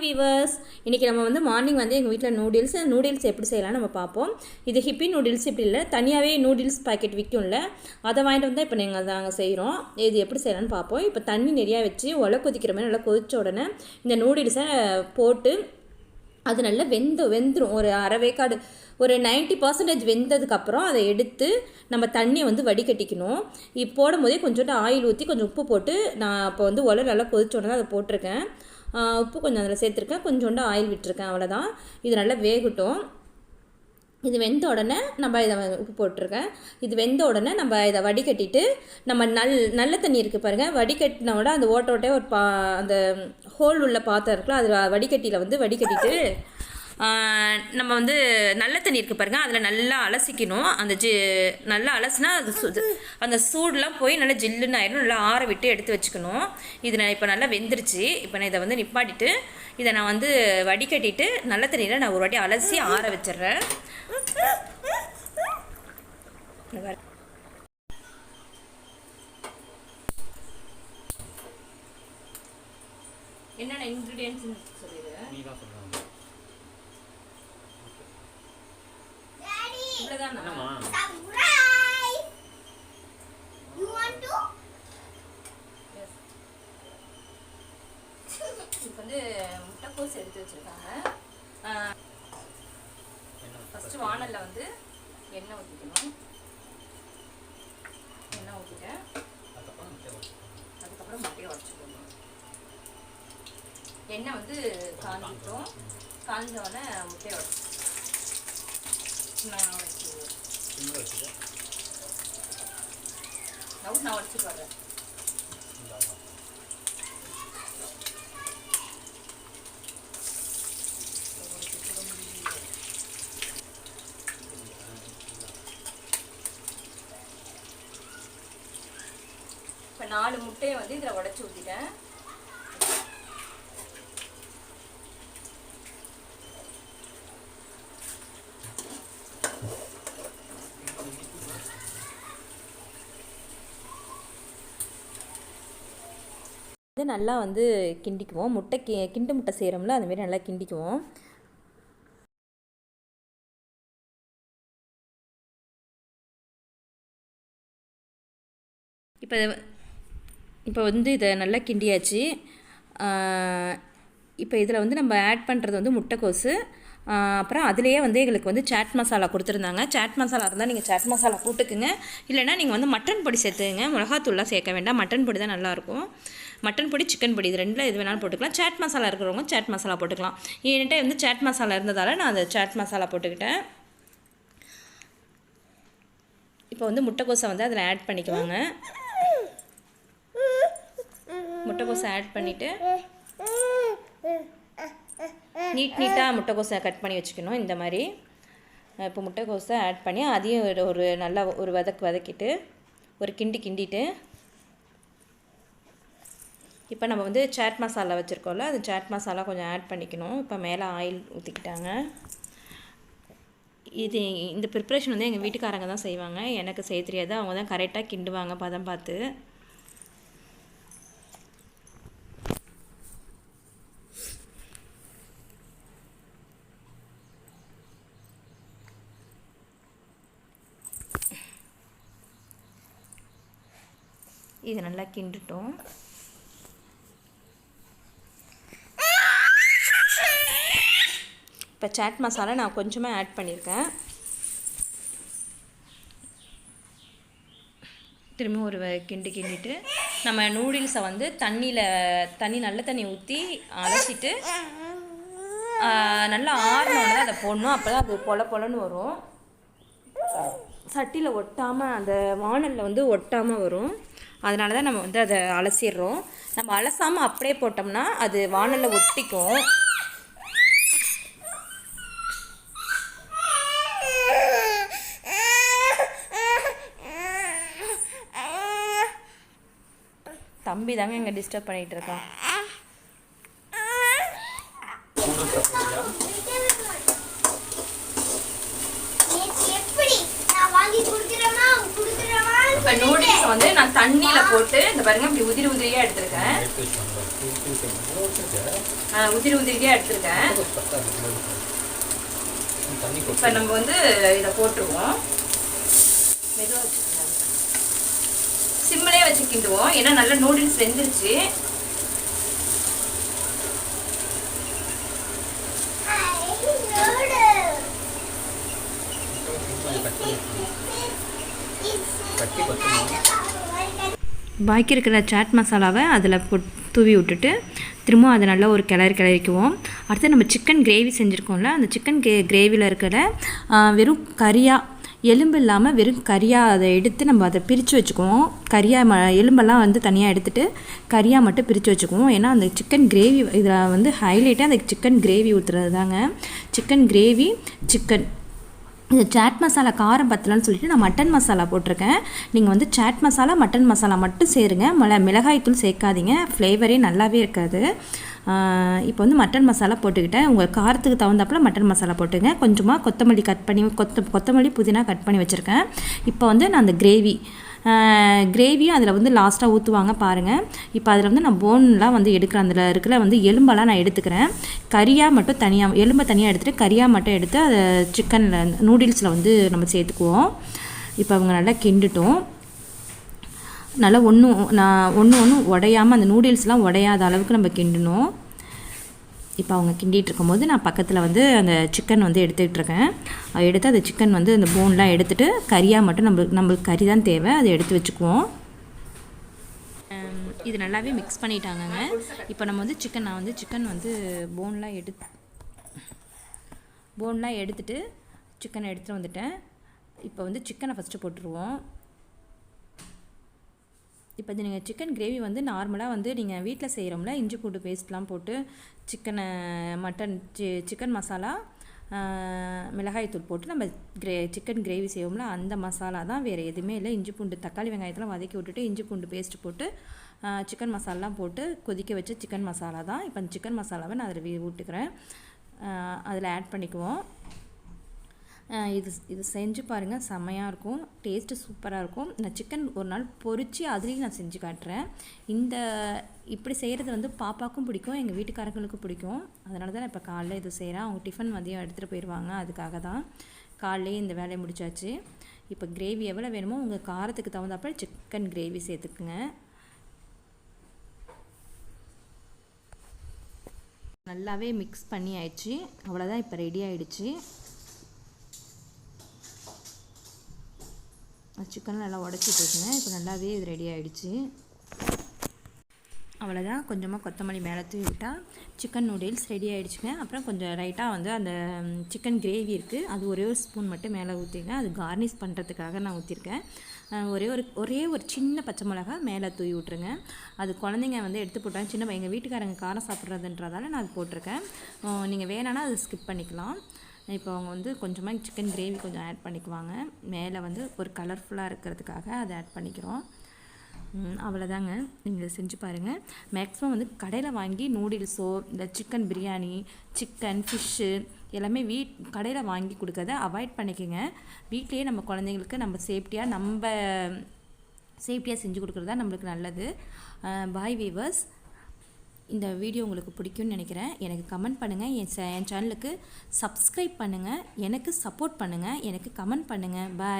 Viewers, இன்றைக்கி நம்ம வந்து மார்னிங் வந்து எங்கள் வீட்டில் நூடுல்ஸ் எப்படி செய்யலாம்னு நம்ம பார்ப்போம். இது ஹிப்பி நூடுல்ஸ் இப்படி இல்லை, தனியாகவே நூடுல்ஸ் பாக்கெட் விற்கும்ல, அதை வாங்கிட்டு வந்தால் இப்போ நாங்கள் செய்கிறோம். இது எப்படி செய்யலாம்னு பார்ப்போம். இப்போ தண்ணி நிறையா வச்சு ஒலை கொதிக்கிற மாதிரி நல்லா கொதித்த உடனே இந்த நூடுல்ஸை போட்டு அது நல்லா வெந்துடும். ஒரு அரை வேக்காடு, ஒரு 90% வெந்ததுக்கப்புறம் அதை எடுத்து நம்ம தண்ணியை வந்து வடிகட்டிக்கணும். போடும் போதே கொஞ்சோண்டு ஆயில் ஊற்றி கொஞ்சம் உப்பு போட்டு, நான் இப்போ வந்து ஒலை நல்லா கொதிச்ச உடனே அதை போட்டிருக்கேன். உப்பு கொஞ்சம் அதில் சேர்த்துருக்கேன், கொஞ்சோண்டு ஆயில் விட்டுருக்கேன், அவ்வளோதான். இது நல்லா வேகட்டும். இது வெந்த உடனே நம்ம இதை உப்பு போட்டிருக்கேன். இது வெந்த உடனே நம்ம இதை வடிகட்டிட்டு, நம்ம நல்ல தண்ணி இருக்குது பாருங்கள், வடிகட்டினோட அந்த ஓட்டோட்டே ஒரு அந்த ஹோல் உள்ள பாத்திரம் இருக்குல்ல, அது வடிகட்டியில் வந்து வடிகட்டிட்டு நம்ம வந்து நல்ல தண்ணி இருக்குது பாருங்கள், அதில் நல்லா அலசிக்கணும். நல்லா அலசினா அது அந்த சூடெலாம் போய் நல்லா ஜில்லுன்னு ஆயிடும். நல்லா ஆற விட்டு எடுத்து வச்சுக்கணும். இது நான் இப்போ நல்லா வெந்துருச்சு. இப்போ நான் இதை வந்து நிப்பாட்டிட்டு இதை நான் வந்து வடிகட்டிட்டு நல்ல தண்ணியில் நான் ஒரு வாட்டி அலசி ஆற வச்சிட்றேன். என்னென்ன இன்க்ரீடியன்ஸ் சொல்லிடுறேன். இப்போ வந்து முட்டைக்கோஸ் எடுத்து வச்சுருக்காங்க. ஃபஸ்ட்டு வானலில் வந்து எண்ணெய் ஊற்றிக்கணும். எண்ணெய் ஊற்றிட்டேன், அதுக்கப்புறம் முட்டையை உடச்சிக்கணும். எண்ணெய் வந்து காஞ்சிட்டோம். காஞ்சோடனே முட்டையை உடச்சி நான் உடச்சி போடுறேன். இப்போ 4 முட்டையை வந்து இதில் உடச்சி ஊற்றிட்டேன். நல்லா வந்து கிண்டிக்குவோம். கிண்டு முட்டை செய்கிறோம்ல, அதுமாரி நல்லா கிண்டிக்குவோம். இப்போ வந்து இதை நல்லா கிண்டியாச்சு. இப்போ இதில் வந்து நம்ம ஆட் பண்ணுறது வந்து முட்டைக்கோசு. அப்புறம் அதுலேயே வந்து எங்களுக்கு வந்து சாட் மசாலா கொடுத்துருந்தாங்க. சாட் மசாலா இருந்தால் நீங்கள் சாட் மசாலா போட்டுக்குங்க, இல்லைனா நீங்கள் வந்து மட்டன் பொடி சேர்த்துங்க. மிளகாத்தூள்லாம் சேர்க்க வேண்டாம், மட்டன் பொடி தான் நல்லாயிருக்கும். மட்டன் பொடி, சிக்கன் பொடி, இது ரெண்டில் எது வேணாலும் போட்டுக்கலாம். சாட் மசாலா இருக்கிறவங்க சாட் மசாலா போட்டுக்கலாம். என்கிட்ட வந்து சாட் மசாலா இருந்ததால் நான் அந்த சாட் மசாலா போட்டுக்கிட்டேன். இப்போ வந்து முட்டைக்கோசை வந்து அதில் ஆட் பண்ணிக்குவாங்க. முட்டைக்கோசை ஆட் பண்ணிவிட்டு நீட்டாக முட்டைக்கோசை கட் பண்ணி வச்சுக்கணும் இந்த மாதிரி. இப்போ முட்டைக்கோசை ஆட் பண்ணி அதையும் ஒரு நல்லா ஒரு வதக்கிட்டு ஒரு கிண்டிட்டு, இப்போ நம்ம வந்து சாட் மசாலா வச்சுருக்கோம்ல, அது சாட் மசாலா கொஞ்சம் ஆட் பண்ணிக்கணும். இப்போ மேலே ஆயில் ஊற்றிக்கிட்டாங்க. இந்த ப்ரிப்ரேஷன் வந்து எங்கள் வீட்டுக்காரங்க தான் செய்வாங்க, எனக்கு செய்ய தெரியாது. அவங்க தான் கரெக்டாக கிண்டுவாங்க பதம் பார்த்து. இது நல்லா கிண்டுட்டோம். இப்போ சாட் மசாலா நான் கொஞ்சமாக ஆட் பண்ணியிருக்கேன். திரும்ப ஒரு கிண்டிட்டு நம்ம நூடுல்ஸை வந்து நல்ல தண்ணி ஊற்றி அலசிட்டு நல்லா ஆறினோட அதை போடணும். அப்போ தான் அது பொலன்னு வரும். சட்டியில் ஒட்டாமல், அந்த வானலில் வந்து ஒட்டாமல் வரும். அதனால தான் நம்ம வந்து அதை அலசிடுறோம். நம்ம அலசாமல் அப்படியே போட்டோம்னா அது வானலில் ஒட்டிக்கும். தம்பி தாங்க இங்கே டிஸ்டர்ப் பண்ணிகிட்டு இருக்கான். இப்போ நூடுல்ஸ் வந்து நான் தண்ணியில் போட்டு இந்த பாருங்க இப்படி உதிரி உதிரியாக எடுத்துருக்கேன். உதிரி உதிரியாக எடுத்துருக்கேன். இப்போ நம்ம வந்து இதை போட்டுருவோம். மெதுவாக வச்சுக்கோங்க, சிம்மிலே வச்சு கிண்டுவோம். ஏன்னா நல்லா நூடுல்ஸ் வெந்துருச்சு. பாக்கி இருக்கிற சாட் மசாலாவை அதில் தூவி விட்டுட்டு திரும்ப அதை நல்லா ஒரு கிளறிக்குவோம். அடுத்து நம்ம சிக்கன் கிரேவி செஞ்சுருக்கோம்ல, அந்த சிக்கன் கிரேவியில் இருக்கிற வெறும் கறியாக எலும்பு இல்லாமல் வெறும் கறியாக அதை எடுத்து நம்ம அதை பிரித்து வச்சுக்குவோம். கறியாக எலும்பெல்லாம் வந்து தனியாக எடுத்துகிட்டு கறியாக மட்டும் பிரித்து வச்சுக்குவோம். ஏன்னா அந்த சிக்கன் கிரேவி இதில் வந்து ஹைலைட்டே அந்த சிக்கன் கிரேவி ஊற்றுறது தாங்க. சிக்கன் கிரேவி சிக்கன் இந்த சாட் மசாலா காரம் பத்தலன்னு சொல்லிட்டு நான் மட்டன் மசாலா போட்டிருக்கேன். நீங்கள் வந்து சாட் மசாலா மட்டன் மசாலா மட்டும் சேருங்க, மிளகாய்த்தூள் சேர்க்காதீங்க, ஃப்ளேவரே நல்லாவே இருக்காது. இப்போ வந்து மட்டன் மசாலா போட்டுக்கிட்டேன். உங்கள் காரத்துக்கு தகுந்தாப்பில் மட்டன் மசாலா போட்டுங்க. கொஞ்சமாக கொத்தமல்லி கட் பண்ணி கொத்தமல்லி புதினா கட் பண்ணி வச்சுருக்கேன். இப்போ வந்து நான் அந்த கிரேவியும் அதில் வந்து லாஸ்ட்டாக ஊற்றுவாங்க பாருங்கள். இப்போ அதில் வந்து நான் போன்லாம் வந்து எடுக்கிறேன். அதில் இருக்கிற வந்து எலும்பெல்லாம் நான் எடுத்துக்கிறேன். கறியாக மட்டும் தனியாக எலும்பை தனியாக எடுத்துகிட்டு கறியாக மட்டும் எடுத்து அதை சிக்கனில் நூடுல்ஸில் வந்து நம்ம சேர்த்துக்குவோம். இப்போ அவங்க நல்லா கிண்டுட்டோம். நல்லா ஒன்று உடையாமல் அந்த நூடுல்ஸ்லாம் உடையாத அளவுக்கு நம்ம கிண்டணும். இப்போ அவங்க கிண்டிகிட்டு இருக்கும்போது நான் பக்கத்தில் வந்து அந்த சிக்கன் வந்து எடுத்துகிட்ருக்கேன். எடுத்து அந்த சிக்கன் வந்து அந்த போன்லாம் எடுத்துகிட்டு கறியாக மட்டும் நம்மளுக்கு கறி தான் தேவை, அதை எடுத்து வச்சுக்குவோம். இது நல்லாவே மிக்ஸ் பண்ணிட்டாங்கங்க. இப்போ நம்ம வந்து சிக்கன் வந்து போன்லாம் எடுத்துகிட்டு சிக்கனை எடுத்துகிட்டு வந்துட்டேன். இப்போ வந்து சிக்கனை ஃபஸ்ட்டு போட்டுருவோம். இப்போ இது நீங்கள் சிக்கன் கிரேவி வந்து நார்மலாக வந்து நீங்கள் வீட்டில் செய்கிறோம்ல, இஞ்சி பூண்டு பேஸ்ட்லாம் போட்டு சிக்கன் மசாலா மிளகாய்த்தூள் போட்டு நம்ம சிக்கன் கிரேவி செய்வோம்ல, அந்த மசாலா தான், வேறு எதுவுமே இல்லை. இஞ்சி பூண்டு தக்காளி வெங்காயத்தெல்லாம் வதக்கி விட்டுட்டு இஞ்சி பூண்டு பேஸ்ட் போட்டு சிக்கன் மசாலாலாம் போட்டு கொதிக்க வச்ச சிக்கன் மசாலா தான். இப்போ அந்த சிக்கன் மசாலாவை நான் அதில் விட்டுக்கிறேன். அதில் ஆட் பண்ணிக்குவோம். இது செஞ்சு பாருங்கள், செம்மையாக இருக்கும், டேஸ்ட்டு சூப்பராக இருக்கும். நான் சிக்கன் ஒரு நாள் பொரித்து அதுலேயும் நான் செஞ்சு காட்டுறேன். இப்படி செய்கிறது வந்து பாப்பாவுக்கும் பிடிக்கும், எங்கள் வீட்டுக்காரங்களுக்கும் பிடிக்கும். அதனால தான் நான் இப்போ காலைல இது செய்கிறேன். அவங்க டிஃபன் மதியம் எடுத்துகிட்டு போயிடுவாங்க, அதுக்காக தான் காலையிலே இந்த வேலையை முடிச்சாச்சு. இப்போ கிரேவி எவ்வளோ வேணுமோ உங்கள் காரத்துக்கு தகுந்தாப்ப சிக்கன் கிரேவி சேர்த்துக்குங்க. நல்லாவே மிக்ஸ் பண்ணி ஆயிடுச்சு. அவ்வளோதான், இப்போ ரெடி ஆகிடுச்சு. சிக்கன் நல்லா உடச்சிட்டு இருக்குங்க. இப்போ நல்லாவே இது ரெடி ஆகிடுச்சு. அவ்வளோதான், கொஞ்சமாக கொத்தமல்லி மேலே தூவி விட்டால் சிக்கன் நூடுல்ஸ் ரெடி ஆகிடுச்சுங்க. அப்புறம் கொஞ்சம் ரைட்டாக வந்து அந்த சிக்கன் கிரேவி இருக்குது, அது ஒரே ஒரு ஸ்பூன் மட்டும் மேலே ஊற்றிங்க. அது கார்னிஷ் பண்ணுறதுக்காக நான் ஊற்றிருக்கேன். ஒரே ஒரு சின்ன பச்சை மிளகா மேலே தூவி விட்ருங்க. அது குழந்தைங்க வந்து எடுத்து போட்டாங்க. எங்கள் வீட்டுக்காரங்க காரம் சாப்பிட்றதுன்றதால நான் அது போட்டிருக்கேன். நீங்கள் வேணான்னா அது ஸ்கிப் பண்ணிக்கலாம். இப்போ அவங்க வந்து கொஞ்சமாக சிக்கன் கிரேவி கொஞ்சம் ஆட் பண்ணிக்குவாங்க. மேலே வந்து ஒரு கலர்ஃபுல்லாக இருக்கிறதுக்காக அதை ஆட் பண்ணிக்கிறோம். அவ்வளோதாங்க, நீங்கள் செஞ்சு பாருங்கள். மேக்ஸிமம் வந்து கடையில் வாங்கி நூடுல்ஸோ இல்லை சிக்கன் பிரியாணி, சிக்கன் ஃபிஷ்ஷு எல்லாமே கடையில் வாங்கி கொடுக்கறத அவாய்ட் பண்ணிக்கோங்க. வீட்லேயே நம்ம குழந்தைங்களுக்கு நம்ம சேஃப்டியாக செஞ்சு கொடுக்குறது தான் நம்மளுக்கு நல்லது. பாய் வீவர்ஸ், இந்த வீடியோ உங்களுக்கு பிடிக்கும்னு நினைக்கிறேன். எனக்கு கமெண்ட் பண்ணுங்கள், என் சேனலுக்கு சப்ஸ்கிரைப் பண்ணுங்கள், எனக்கு சப்போர்ட் பண்ணுங்கள், எனக்கு கமெண்ட் பண்ணுங்கள். பாய்.